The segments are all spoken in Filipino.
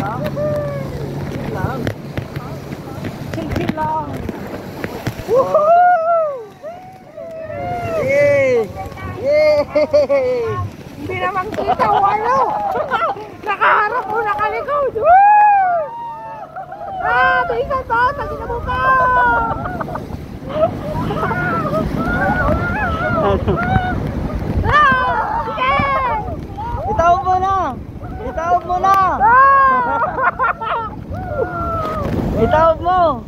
Chill lang. Yay! Yay! Hindi naman kita, walo. Nakaharap mo, nakalikod. Tingnan ba? Tagina mo ka. Sige! Itawag mo na! Itawag mo na! Itawag mo!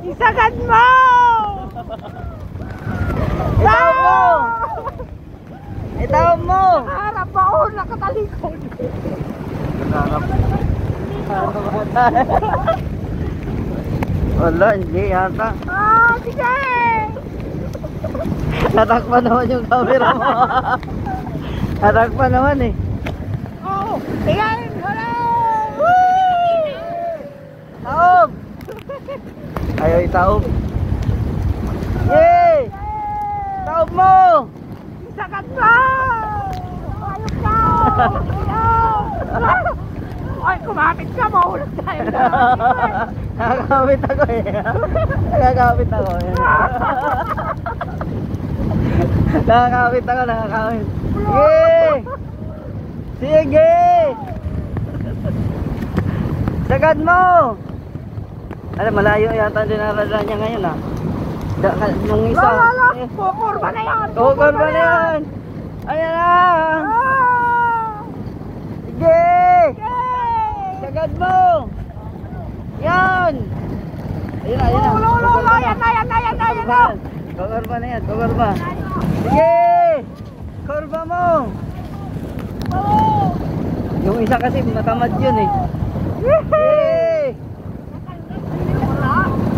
Isagad mo! Itawag mo! Itawag mo! Nakaharap ako, nakatalikod. Wala, hindi yata. Sige! Natakpan naman yung camera mo. Natakpan naman eh. Tingnan! Wala! Taob! Ayaw itaob. Yay! Taob mo! Isagad mo! Ayok ka! Ay, kumapit ka, mahulog tayo. Nakakapit ako eh. Nakakapit ako eh. Nakakapit ako, nakakapit. Sige! Sige! Sagad mo! Alam, malayo yata din dinarala niya ngayon ah. Nung isa. Kukurba na yan! Kukurba na yan! Ayan na! Sige! Sagad mo! Yan! Ayun na, ayun na. Ulo, yan na. Kukurba na yan, kukurba. Sige! Kurba mo! Yung isa kasi matamad yun eh. Sige!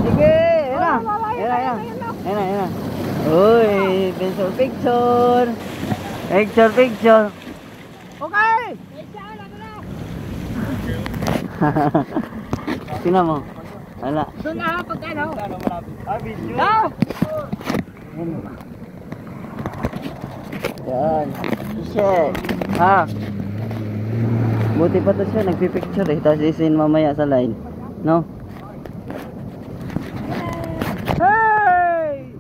Sige! Ayun na! Ayun na. Uy! Picture! Picture! Okay! Tingnan mo. Wala. Doon na, pag ano? Video. Go! Yan. Shit. Ha? Buti pa to siya, nagpipicture eh. Tapos isin mamaya sa line. No? Hey!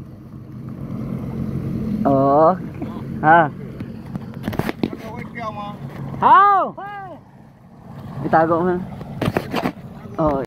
Oo. Ha? How? Itago mo. Oo.